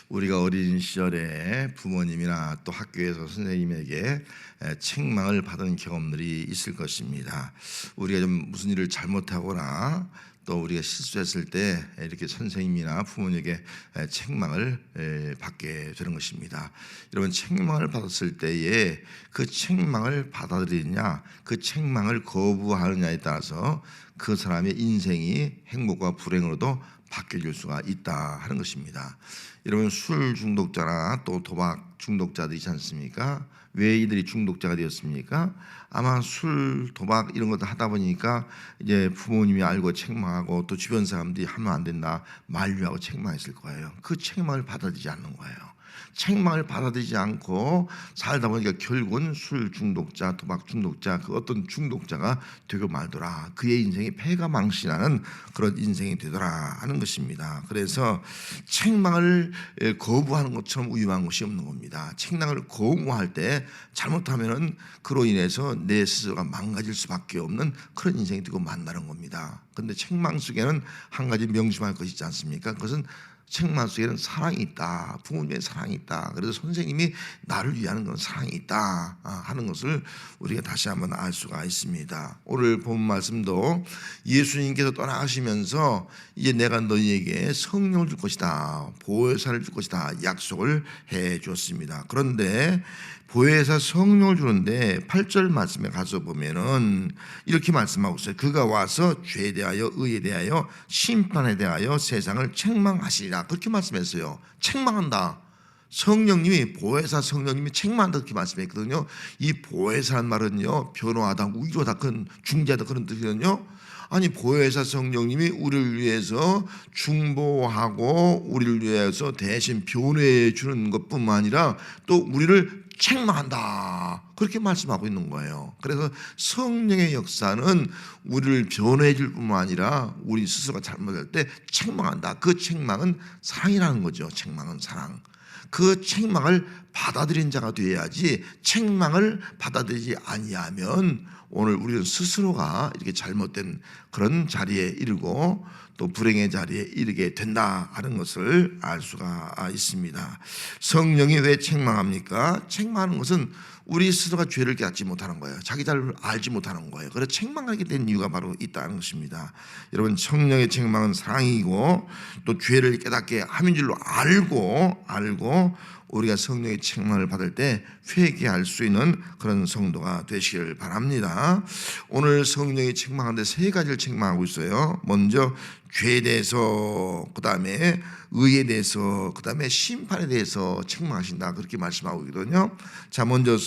우리가 어린 시절에 부모님이나 또 학교에서 선생님에게 책망을 받은 경험들이 있을 것입니다. 우리가 좀 무슨 일을 잘못하거나 또 우리가 실수했을 때 이렇게 선생님이나 부모님에게 책망을 받게 되는 것입니다. 여러분, 책망을 받았을 때에 그 책망을 받아들이느냐, 그 책망을 거부하느냐에 따라서 그 사람의 인생이 행복과 불행으로도 바뀌어질 수가 있다 하는 것입니다. 여러분, 술 중독자나 또 도박 중독자들이 있지 않습니까? 왜 이들이 중독자가 되었습니까? 아마 술, 도박 이런 것도 하다 보니까 이제 부모님이 알고 책망하고 또 주변 사람들이 하면 안 된다 만류하고 책망했을 거예요. 그 책망을 받아들이지 않는 거예요. 책망을 받아들이지 않고 살다 보니까 결국은 술 중독자, 도박 중독자, 그 어떤 중독자가 되고 말더라. 그의 인생이 패가망신하는 그런 인생이 되더라 하는 것입니다. 그래서 책망을 거부하는 것처럼 위험한 것이 없는 겁니다. 책망을 거부할 때 잘못하면은 그로 인해서 내 스스로가 망가질 수밖에 없는 그런 인생이 되고 만나는 겁니다. 그런데 책망 속에는 한 가지 명심할 것이 있지 않습니까? 그것은 책망 속에는 사랑이 있다. 부모님의 사랑이 있다. 그래서 선생님이 나를 위하는 그런 사랑이 있다 하는 것을 우리가 다시 한번 알 수가 있습니다. 오늘 본 말씀도 예수님께서 떠나가시면서 이제 내가 너희에게 성령을 줄 것이다, 보혜사를 줄 것이다 약속을 해 주었습니다. 그런데 보혜사 성령을 주는데 8절 말씀에 가서 보면은 이렇게 말씀하고 있어요. 그가 와서 죄에 대하여 의에 대하여 심판에 대하여 세상을 책망하시리라. 그렇게 말씀했어요. 책망한다. 성령님이, 보혜사 성령님이 책망한다 그렇게 말씀했거든요. 이 보혜사란 말은요, 변호하다, 위로하다, 그런 중재하다 그런 뜻이거든요. 아니, 보혜사 성령님이 우리를 위해서 중보하고 우리를 위해서 대신 변호해 주는 것뿐만 아니라 또 우리를 책망한다 그렇게 말씀하고 있는 거예요. 그래서 성령의 역사는 우리를 변호해 줄 뿐만 아니라 우리 스스로가 잘못할 때 책망한다. 그 책망은 사랑이라는 거죠. 책망은 사랑. 그 책망을 받아들인 자가 되어야지, 책망을 받아들이지 아니하면 오늘 우리는 스스로가 이렇게 잘못된 그런 자리에 이르고 또 불행의 자리에 이르게 된다 하는 것을 알 수가 있습니다. 성령이 왜 책망합니까? 책망하는 것은 우리 스스로가 죄를 깨닫지 못하는 거예요. 자기 자신을 알지 못하는 거예요. 그래서 책망하게 된 이유가 바로 있다는 것입니다. 여러분, 성령의 책망은 사랑이고 또 죄를 깨닫게 함인 줄로 알고 우리가 성령의 책망을 받을 때 회개할 수 있는 그런 성도가 되시기를 바랍니다. 오늘 성령이 책망하는데 세 가지를 책망하고 있어요. 먼저 죄에 대해서, 그 다음에 의에 대해서, 그 다음에 심판에 대해서 책망하신다 그렇게 말씀하고 있거든요. 자, 먼저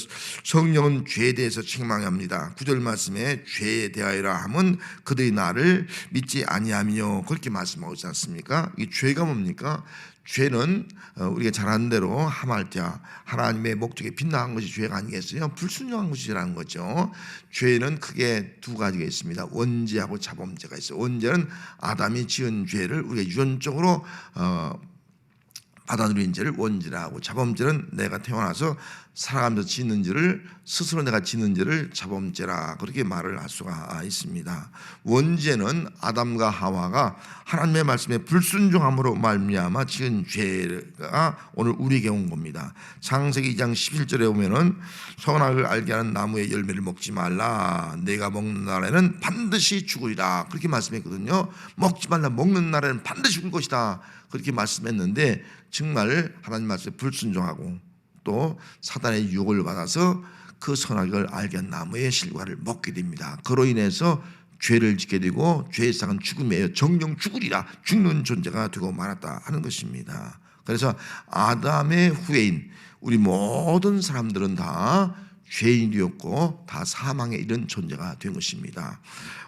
성령은 죄에 대해서 책망합니다. 9절 말씀에 죄에 대하여라 함은 그들이 나를 믿지 아니하며 그렇게 말씀하고 있지 않습니까? 이 죄가 뭡니까? 죄는 우리가 잘 아는 대로 하말자, 하나님의 목적에 빗나간 것이 죄가 아니겠어요? 불순종한 것이 죄라는 거죠. 죄는 크게 두 가지가 있습니다. 원죄하고 자범죄가 있어요. 원죄는 아담이 지은 죄를 우리가 유전적으로 받아들인 죄를 원죄라 하고, 자범죄는 내가 태어나서 살아가면서 짓는 죄를, 스스로 내가 짓는 죄를 자범죄라 그렇게 말을 할 수가 있습니다. 원죄는 아담과 하와가 하나님의 말씀에 불순종함으로 말미암아 지은 죄가 오늘 우리에게 온 겁니다. 창세기 2장 11절에 보면은 선악을 알게 하는 나무의 열매를 먹지 말라, 내가 먹는 날에는 반드시 죽으리라 그렇게 말씀했거든요. 먹지 말라, 먹는 날에는 반드시 죽을 것이다 그렇게 말씀했는데, 정말 하나님 말씀에 불순종하고 또 사단의 유혹을 받아서 그 선악을 알게 한 나무의 실과를 먹게 됩니다. 그로 인해서 죄를 짓게 되고 죄의 삭은 죽음이에요. 정령 죽으리라, 죽는 존재가 되고 말았다 하는 것입니다. 그래서 아담의 후예인 우리 모든 사람들은 다 죄인이었고 다 사망에 이른 존재가 된 것입니다.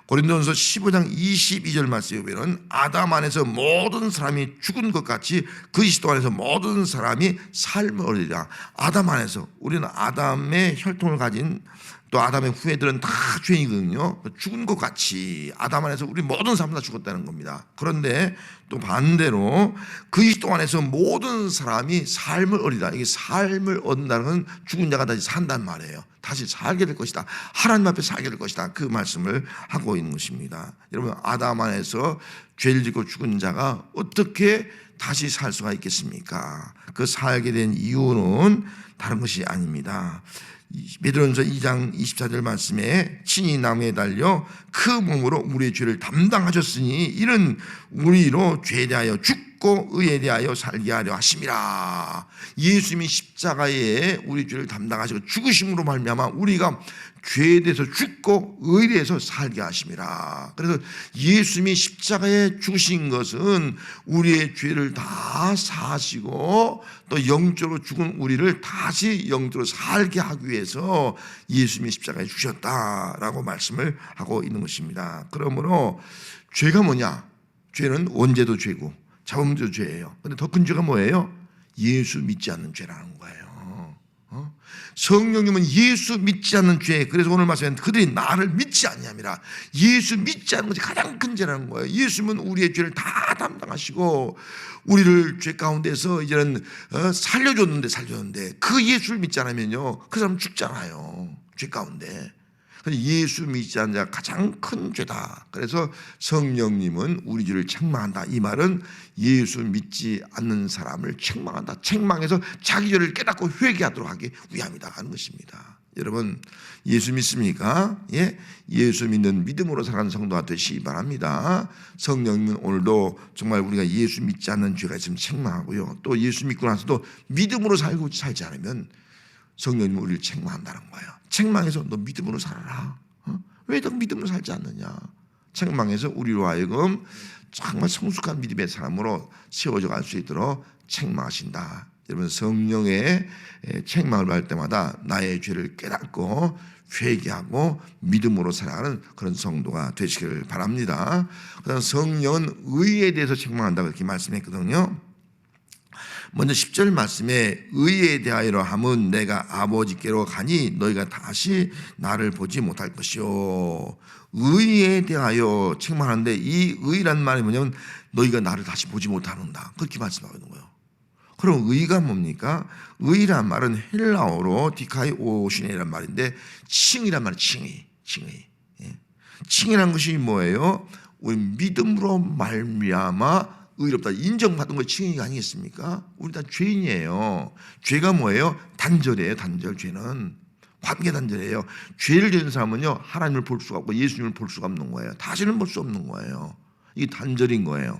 고린도전서 15장 22절 말씀에 보면 아담 안에서 모든 사람이 죽은 것 같이 그리스도 안에서 모든 사람이 삶을 얻으리라. 아담 안에서, 우리는 아담의 혈통을 가진 또 아담의 후예들은 다 죄인이거든요. 죽은 것 같이 아담 안에서 우리 모든 사람 다 죽었다는 겁니다. 그런데 또 반대로 그리스도 안에서 모든 사람이 삶을 얻으리라. 이게 삶을 얻는다는 건 죽은 자가 다시 산단 말이에요. 다시 살게 될 것이다. 하나님 앞에 살게 될 것이다. 그 말씀을 하고 있는 것입니다. 여러분, 아담 안에서 죄를 짓고 죽은 자가 어떻게 다시 살 수가 있겠습니까? 그 살게 된 이유는 다른 것이 아닙니다. 베드로전서 2장 24절 말씀에 친히 나무에 달려 그 몸으로 우리의 죄를 담당하셨으니 이는 우리로 죄에 대하여 죽고 의에 대하여 살게 하려 하심이라. 예수님이 십자가에 우리 죄를 담당하시고 죽으심으로 말미암아 우리가 죄에 대해서 죽고 의에 대해서 살게 하심이라. 그래서 예수님이 십자가에 죽으신 것은 우리의 죄를 다 사하시고 또 영적으로 죽은 우리를 다시 영적으로 살게 하기 위해서 예수님이 십자가에 죽으셨다라고 말씀을 하고 있는 것입니다. 그러므로 죄가 뭐냐? 죄는 원죄도 죄고 자범죄도 죄예요. 그런데 더 큰 죄가 뭐예요? 예수 믿지 않는 죄라는 거예요. 성령님은 예수 믿지 않는 죄. 그래서 오늘 말씀에 그들이 나를 믿지 않냐미라. 예수 믿지 않는 것이 가장 큰 죄라는 거예요. 예수님은 우리의 죄를 다 담당하시고 우리를 죄 가운데서 이제는 살려줬는데 그 예수를 믿지 않으면요 그 사람 죽잖아요. 죄 가운데. 예수 믿지 않는 자가 가장 큰 죄다. 그래서 성령님은 우리 죄를 책망한다. 이 말은 예수 믿지 않는 사람을 책망한다. 책망해서 자기 죄를 깨닫고 회개하도록 하기 위함이다 하는 것입니다. 여러분 예수 믿습니까? 예? 예수 믿는 믿음으로 살아가는 성도가 되시기 바랍니다. 성령님은 오늘도 정말 우리가 예수 믿지 않는 죄가 있으면 책망하고요. 또 예수 믿고 나서도 믿음으로 살지 않으면 성령님은 우리를 책망한다는 거예요. 책망해서 너 믿음으로 살아라. 왜 너 믿음으로 살지 않느냐? 책망해서 우리로 하여금 정말 성숙한 믿음의 사람으로 세워져 갈 수 있도록 책망하신다. 여러분 성령의 책망을 받을 때마다 나의 죄를 깨닫고 회개하고 믿음으로 살아가는 그런 성도가 되시기를 바랍니다. 그다음 성령은 의에 대해서 책망한다고 이렇게 말씀했거든요. 먼저 10절 말씀에 의에 대하여라 함은 내가 아버지께로 가니 너희가 다시 나를 보지 못할 것이요. 의에 대하여 책망하는데 이 의란 말이 뭐냐면 너희가 나를 다시 보지 못하는다. 그렇게 말씀하고 있는 거예요. 그럼 의가 뭡니까? 의란 말은 헬라어로 디카이오시네라는 말인데 칭이란 말은 칭의. 칭이란 것이 뭐예요? 우리 믿음으로 말미암아 의롭다 인정받은 것이 칭의가 아니겠습니까? 우리 다 죄인이에요. 죄가 뭐예요? 단절이에요. 단절. 죄는 관계 단절이에요. 죄를 지은 사람은요 하나님을 볼 수가 없고 예수님을 볼 수가 없는 거예요. 다시는 볼 수 없는 거예요. 이게 단절인 거예요.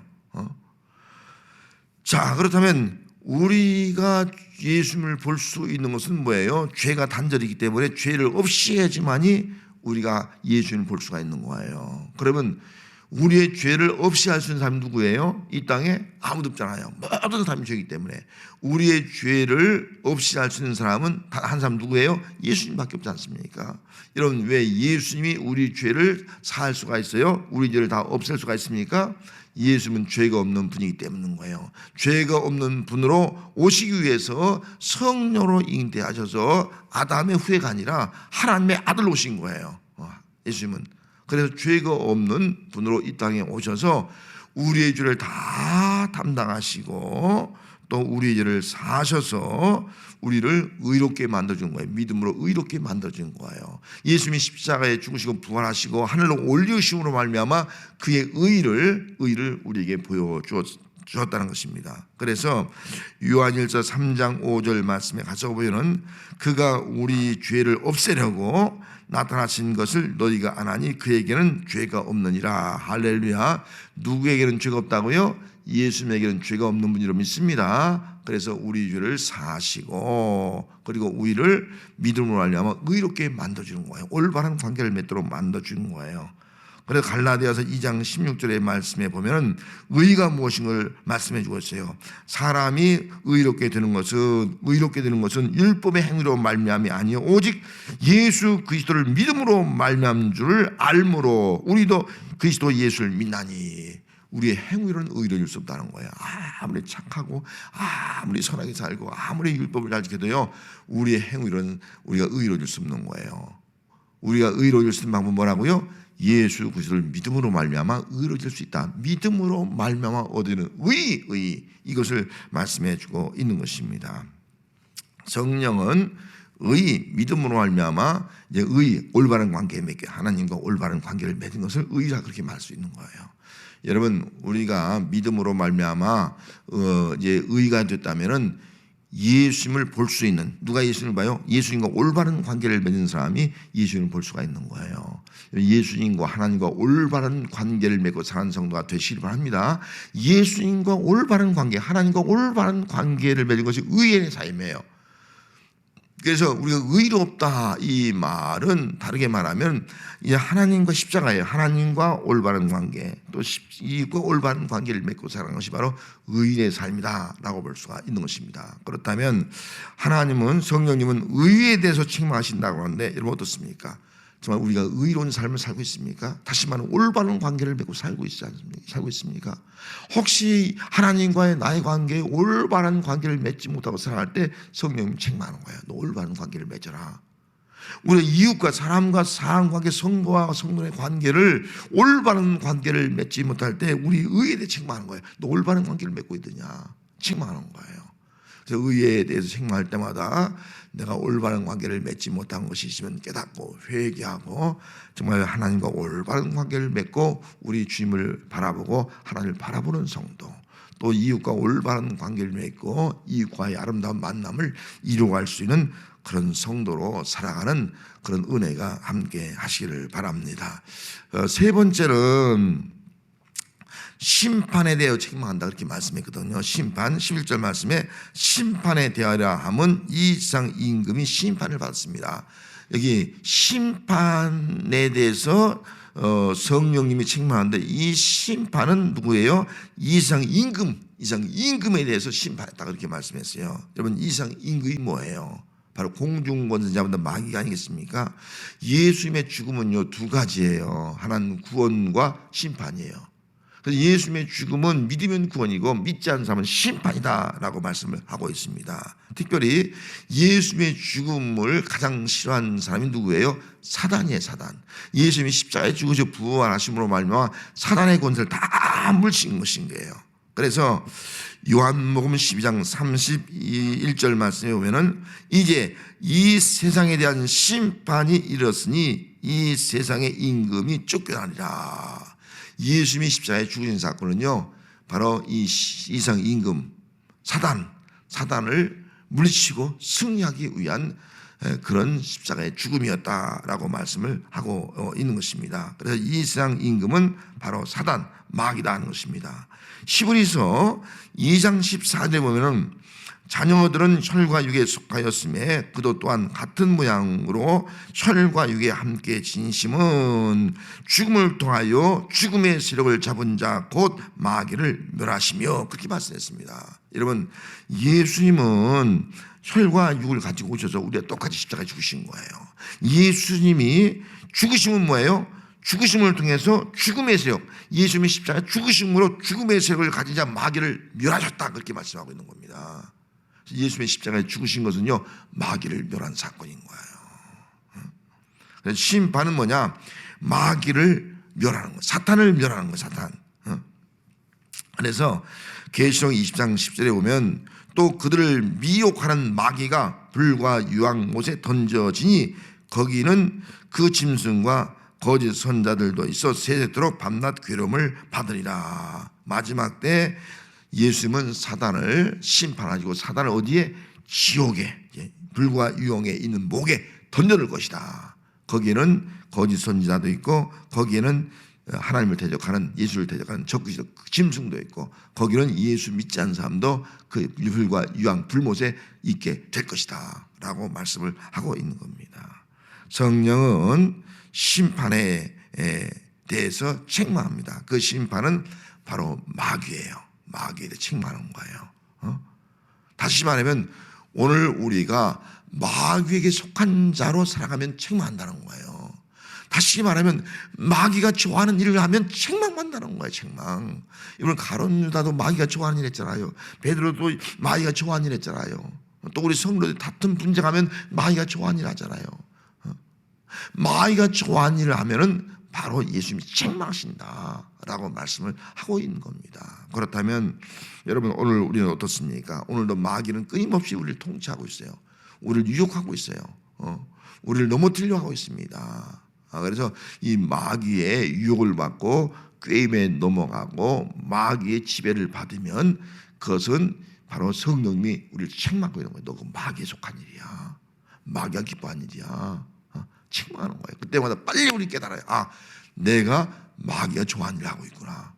자, 그렇다면 우리가 예수님을 볼 수 있는 것은 뭐예요? 죄가 단절이기 때문에 죄를 없이 해야지만이 우리가 예수님을 볼 수가 있는 거예요. 그러면 우리의 죄를 없이 할 수 있는 사람이 누구예요? 이 땅에 아무도 없잖아요. 모든 사람이 죄이기 때문에 우리의 죄를 없이 할 수 있는 사람은 단 한 사람 누구예요? 예수님밖에 없지 않습니까? 여러분 왜 예수님이 우리 죄를 사할 수가 있어요? 우리 죄를 다 없앨 수가 있습니까? 예수님은 죄가 없는 분이기 때문인 거예요. 죄가 없는 분으로 오시기 위해서 성령으로 잉태하셔서 아담의 후예가 아니라 하나님의 아들로 오신 거예요. 예수님은. 그래서 죄가 없는 분으로 이 땅에 오셔서 우리의 죄를 다 담당하시고 또 우리의 죄를 사셔서 우리를 의롭게 만들어준 거예요. 믿음으로 의롭게 만들어준 거예요. 예수님이 십자가에 죽으시고 부활하시고 하늘로 올리심으로 말미암아 그의 의를 우리에게 보여주었다는 것입니다. 그래서 요한일서 3장 5절 말씀에 가서 보면은 그가 우리 죄를 없애려고 나타나신 것을 너희가 안 하니 그에게는 죄가 없느니라. 할렐루야. 누구에게는 죄가 없다고요? 예수님에게는 죄가 없는 분이로 믿습니다. 그래서 우리 죄를 사하시고 그리고 우리를 믿음으로 말미암아 의롭게 만들어주는 거예요. 올바른 관계를 맺도록 만들어주는 거예요. 그래서 갈라디아서 2장 16절의 말씀에 보면 의가 무엇인 걸 말씀해 주고 있어요. 사람이 의롭게 되는 것은 율법의 행위로 말미암이 아니요 오직 예수 그리스도를 믿음으로 말미암은 줄 알므로 우리도 그리스도 예수를 믿나니. 우리의 행위로는 의를 줄 수 없다는 거예요. 아무리 착하고 아무리 선하게 살고 아무리 율법을 잘 지켜도요 우리의 행위로는 우리가 의로워질 수 없는 거예요. 우리가 의로워질 수 있는 방법은 뭐라고요? 예수 그리스도를 믿음으로 말미암아 의로워질 수 있다. 믿음으로 말미암아 얻는 의 이것을 말씀해 주고 있는 것입니다. 성령은 믿음으로 말미암아 이제 올바른 관계에 맺게 하나님과 올바른 관계를 맺은 것을 의라 그렇게 말할 수 있는 거예요. 여러분 우리가 믿음으로 말미암아 이제 의가 됐다면은 예수님을 볼 수 있는 누가 예수님을 봐요? 예수님과 올바른 관계를 맺는 사람이 예수님을 볼 수가 있는 거예요. 예수님과 하나님과 올바른 관계를 맺고 사는 성도가 되시길 바랍니다. 예수님과 올바른 관계, 하나님과 올바른 관계를 맺는 것이 의의 삶이에요. 그래서 우리가 의롭다 이 말은 다르게 말하면 이제 하나님과 십자가예요. 하나님과 올바른 관계, 또 이과 올바른 관계를 맺고 살아가는 것이 바로 의의 삶이다라고 볼 수가 있는 것입니다. 그렇다면 하나님은 성령님은 의에 대해서 책망하신다고 하는데 여러분 어떻습니까? 정말 우리가 의로운 삶을 살고 있습니까? 다시 말하면 올바른 관계를 맺고 살고 있습니까? 혹시 하나님과의 나의 관계에 올바른 관계를 맺지 못하고 살아갈 때 성령님 책망하는 거예요. 너 올바른 관계를 맺어라. 우리 이웃과 사람과 사람 관계, 성도와 성도의 관계를 올바른 관계를 맺지 못할 때 우리 의에 대해 책망하는 거예요. 너 올바른 관계를 맺고 있느냐? 책망하는 거예요. 그래서 의에 대해서 책망할 때마다 내가 올바른 관계를 맺지 못한 것이 있으면 깨닫고 회개하고 정말 하나님과 올바른 관계를 맺고 우리 주님을 바라보고 하나님을 바라보는 성도, 또 이웃과 올바른 관계를 맺고 이웃과의 아름다운 만남을 이루어갈 수 있는 그런 성도로 살아가는 그런 은혜가 함께 하시기를 바랍니다. 세 번째는 심판에 대하여 책망한다 그렇게 말씀했거든요. 심판 11절 말씀에 심판에 대하여 함은 이 세상 임금이 심판을 받습니다. 여기 심판에 대해서 성령님이 책망하는데 이 심판은 누구예요? 이 세상 임금에 대해서 심판했다 그렇게 말씀했어요. 여러분 이 세상 임금이 뭐예요? 바로 공중권세자보다 마귀가 아니겠습니까? 예수님의 죽음은요 두 가지예요. 하나는 구원과 심판이에요. 그래서 예수님의 죽음은 믿으면 구원이고 믿지 않는 사람은 심판이다라고 말씀을 하고 있습니다. 특별히 예수님의 죽음을 가장 싫어하는 사람이 누구예요? 사단이에요. 사단. 예수님이 십자가에 죽으셔 부활하심으로 말미암아 사단의 권세를 다 물리친 것인 거예요. 그래서 요한복음 12장 31절 말씀에 보면은 이제 이 세상에 대한 심판이 이르렀으니 이 세상의 임금이 쫓겨나리라. 예수님이 십자가에 죽으신 사건은요 바로 이 세상 임금 사단을 물리치고 승리하기 위한 그런 십자가의 죽음이었다라고 말씀을 하고 있는 것입니다. 그래서 이 세상 임금은 바로 사단 마귀다 하는 것입니다. 히브리서 2장 14절에 보면은 자녀들은 혈과 육에 속하였음에 그도 또한 같은 모양으로 혈과 육에 함께 진심은 죽음을 통하여 죽음의 세력을 잡은 자 곧 마귀를 멸하시며 그렇게 말씀했습니다. 여러분 예수님은 혈과 육을 가지고 오셔서 우리가 똑같이 십자가에 죽으신 거예요. 예수님이 죽으심은 뭐예요? 죽으심을 통해서 죽음의 세력, 예수님의 십자가 죽으심으로 죽음의 세력을 가진 자 마귀를 멸하셨다 그렇게 말씀하고 있는 겁니다. 예수님의 십자가에 죽으신 것은요 마귀를 멸한 사건인 거예요. 그래서 심판은 뭐냐? 마귀를 멸하는 거, 사탄을 멸하는 거, 사탄. 그래서 계시록 20장 10절에 보면 또 그들을 미혹하는 마귀가 불과 유황못에 던져지니 거기는 그 짐승과 거짓 선자들도 있어 세세토록 밤낮 괴로움을 받으리라. 마지막 때 예수님은 사단을 심판하시고 사단을 어디에? 지옥에, 불과 유황에 있는 목에 던져놓을 것이다. 거기에는 거짓 선지자도 있고 거기에는 하나님을 대적하는 예수를 대적하는 적그리스도 짐승도 있고 거기는 예수 믿지 않는 사람도 그 불과 유황 불못에 있게 될 것이다 라고 말씀을 하고 있는 겁니다. 성령은 심판에 대해서 책망합니다. 그 심판은 바로 마귀예요. 마귀에 대해 책망하는 거예요. 다시 말하면 오늘 우리가 마귀에게 속한 자로 살아가면 책망한다는 거예요. 다시 말하면 마귀가 좋아하는 일을 하면 책망받는다는 거예요. 책망. 이번 가룟 유다도 마귀가 좋아하는 일 했잖아요. 베드로도 마귀가 좋아하는 일 했잖아요. 또 우리 성도들 다툼 분쟁하면 마귀가 좋아하는 일 하잖아요. 마귀가 좋아하는 일을 하면은 바로 예수님이 책망하신다라고 말씀을 하고 있는 겁니다. 그렇다면 여러분 오늘 우리는 어떻습니까? 오늘도 마귀는 끊임없이 우리를 통치하고 있어요. 우리를 유혹하고 있어요. 우리를 넘어뜨리려 하고 있습니다. 그래서 이 마귀의 유혹을 받고 꾀임에 넘어가고 마귀의 지배를 받으면 그것은 바로 성령님이 우리를 책망하고 있는 거예요. 너 그 마귀에 속한 일이야. 마귀가 기뻐한 일이야. 책망하는 거예요. 그때마다 빨리 우리 깨달아요. 내가 마귀가 좋아하는 일을 하고 있구나.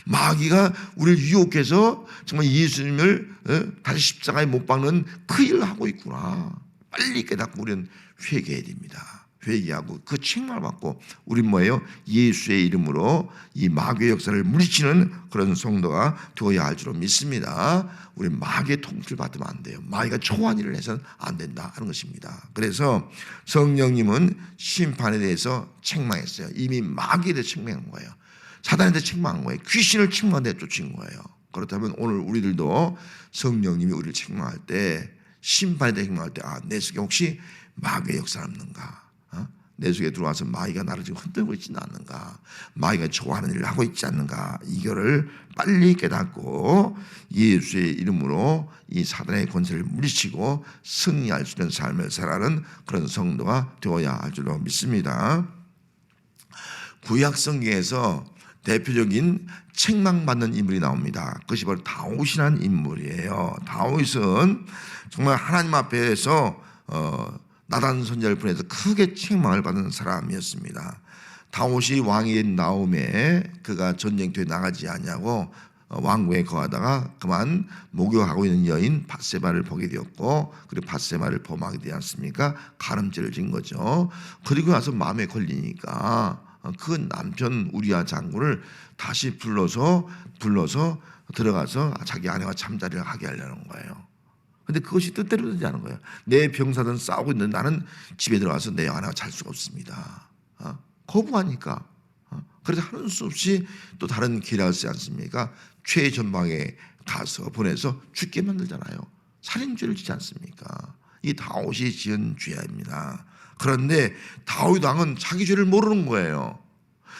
마귀가 우리를 유혹해서 정말 예수님을 다시 십자가에 못 박는 그 일을 하고 있구나. 빨리 깨닫고 우리는 회개해야 됩니다. 회개하고 그 책망을 받고 우린 뭐예요? 예수의 이름으로 이 마귀의 역사를 물리치는 그런 성도가 되어야 할 줄로 믿습니다. 우리 마귀의 통치를 받으면 안 돼요. 마귀가 좋아하는 일을 해서는 안 된다 하는 것입니다. 그래서 성령님은 심판에 대해서 책망했어요. 이미 마귀에 대해 책망한 거예요. 사단에 대해 책망한 거예요. 귀신을 책망한 데 쫓은 거예요. 그렇다면 오늘 우리들도 성령님이 우리를 책망할 때, 심판에 대해 책망할 때, 내 속에 혹시 마귀의 역사가 없는가? 내 속에 들어와서 마귀가 나를 지금 흔들고 있지는 않는가? 마귀가 좋아하는 일을 하고 있지 않는가? 이거를 빨리 깨닫고 예수의 이름으로 이 사단의 권세를 물리치고 승리할 수 있는 삶을 살아가는 그런 성도가 되어야 할 줄로 믿습니다. 구약 성경에서 대표적인 책망받는 인물이 나옵니다. 그것이 바로 다윗이라는 인물이에요. 다윗은 정말 하나님 앞에서 나단 선지자를 보내서 크게 책망을 받은 사람이었습니다. 다윗이 왕이 된 다음에 그가 전쟁터에 나가지 않냐고 왕궁에 거하다가 그만 목욕하고 있는 여인 밧세바를 보게 되었고, 그리고 밧세바를 범하게 되지 않습니까? 가늠죄를 진 거죠. 그리고 나서 마음에 걸리니까 그 남편 우리아 장군을 다시 불러서 들어가서 자기 아내와 잠자리를 하게 하려는 거예요. 근데 그것이 뜻대로 되지 않은 거예요. 내 병사들은 싸우고 있는데 나는 집에 들어가서 내 아내와 잘 수가 없습니다. 거부하니까. 그래서 하는 수 없이 또 다른 계략을 쓰지 않습니까? 최전방에 가서 보내서 죽게 만들잖아요. 살인죄를 지지 않습니까? 이 다윗이 지은 죄입니다. 그런데 다윗 왕은 자기 죄를 모르는 거예요.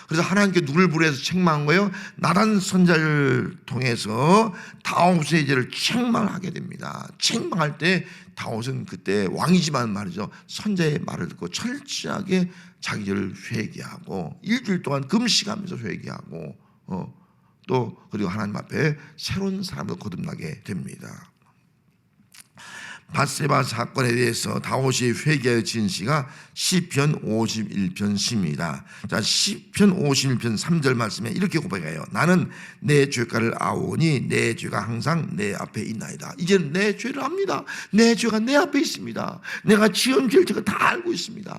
그래서 하나님께 누구를 부르해서 책망한 거예요? 나단 선지자를 통해서 다윗의 죄를 책망을 하게 됩니다. 책망할 때 다윗은 그때 왕이지만 말이죠, 선지자의 말을 듣고 철저하게 자기 죄를 회개하고 일주일 동안 금식하면서 회개하고 또 그리고 하나님 앞에 새로운 사람으로 거듭나게 됩니다. 밧세바 사건에 대해서 다윗이 회개하여 지은 시가 시편 51편 시입니다. 자, 시편 51편 3절 말씀에 이렇게 고백해요. 나는 내 죄가를 아오니 내 죄가 항상 내 앞에 있나이다. 이제는 내 죄를 압니다. 내 죄가 내 앞에 있습니다. 내가 지은 죄를 제가 다 알고 있습니다.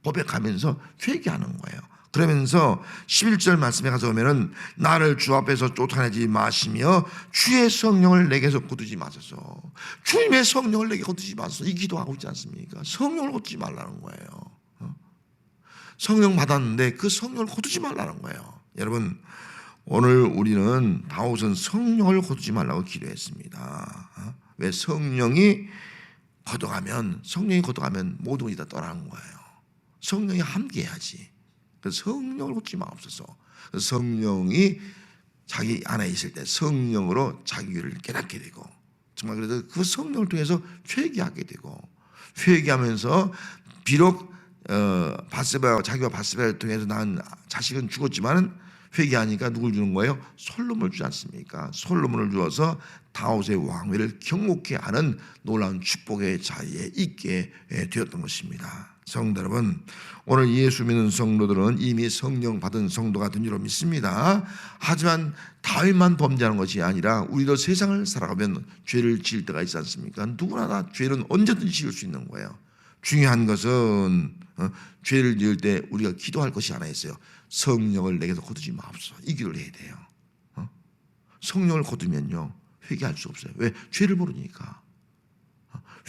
고백하면서 회개하는 거예요. 그러면서 11절 말씀에 가서 보면은 나를 주 앞에서 쫓아내지 마시며 주의 성령을 내게서 거두지 마소서. 주님의 성령을 내게 거두지 마소서. 이 기도하고 있지 않습니까? 성령을 거두지 말라는 거예요. 성령 받았는데 그 성령을 거두지 말라는 거예요. 여러분, 오늘 우리는 다윗은 성령을 거두지 말라고 기도했습니다. 왜? 성령이 거둬가면 모든 것이 다 떠나는 거예요. 성령이 함께해야지. 성령을 거두지 마옵소서. 성령이 자기 안에 있을 때 성령으로 자기 죄를 깨닫게 되고, 정말 그래서 그 성령을 통해서 회개하게 되고, 회개하면서 비록 자기와 밧세바를 통해서 낳은 자식은 죽었지만은 회개하니까 누굴 주는 거예요? 솔로몬을 주지 않습니까? 솔로몬을 주어서 다윗의 왕위를 경고케 하는 놀라운 축복의 자리에 있게 되었던 것입니다. 성도 여러분, 오늘 예수 믿는 성도들은 이미 성령 받은 성도가 된 줄로 믿습니다. 하지만 다윗만 범죄하는 것이 아니라 우리도 세상을 살아가면 죄를 지을 때가 있지 않습니까? 누구나 다 죄는 언제든지 지을 수 있는 거예요. 중요한 것은 죄를 지을 때 우리가 기도할 것이 하나 있어요. 성령을 내게서 거두지 마옵소서. 이 기도를 해야 돼요. 성령을 거두면요 회개할 수 없어요. 왜? 죄를 모르니까.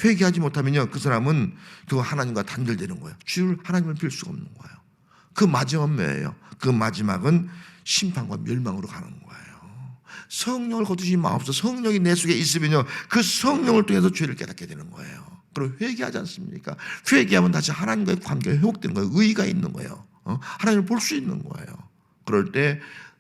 회개하지 못하면요 그 사람은 그 하나님과 단절되는 거예요. 하나님을 빌 수가 없는 거예요. 그 마지막은 뭐예요? 그 마지막은 심판과 멸망으로 가는 거예요. 성령을 거두지 마옵소서. 성령이 내 속에 있으면요 그 성령을 통해서 죄를 깨닫게 되는 거예요. 그럼 회개하지 않습니까? 회개하면 다시 하나님과의 관계가 회복되는 거예요. 의의가 있는 거예요. 하나님을 볼 수 있는 거예요. 그럴 때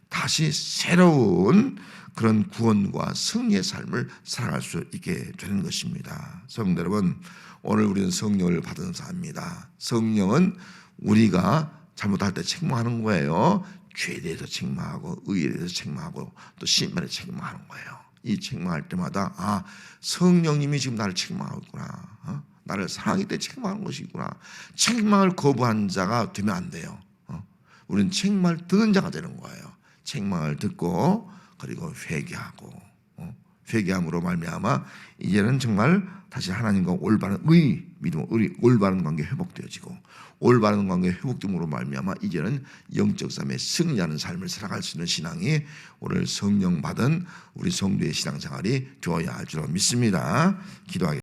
다시 새로운 그런 구원과 승리의 삶을 살아갈 수 있게 되는 것입니다. 성도 여러분, 오늘 우리는 성령을 받은 자입니다. 성령은 우리가 잘못할 때 책망하는 거예요. 죄에 대해서 책망하고 의에 대해서 책망하고 또 심판에 책망하는 거예요. 이 책망할 때마다 성령님이 지금 나를 책망하고 있구나. 나를 사랑하기 때문에 책망하는 것이구나. 책망을 거부한 자가 되면 안 돼요. 우리는 책망을 듣는 자가 되는 거예요. 책망을 듣고 그리고 회개하고 회개함으로 말미암아 이제는 정말 다시 하나님과 올바른 믿음, 올바른 관계 회복되어지고 올바른 관계 회복됨으로 말미암아 이제는 영적 삶에 승리하는 삶을 살아갈 수 있는 신앙이 오늘 성령 받은 우리 성도의 신앙생활이 되어야 할 줄 믿습니다. 기도하겠습니다.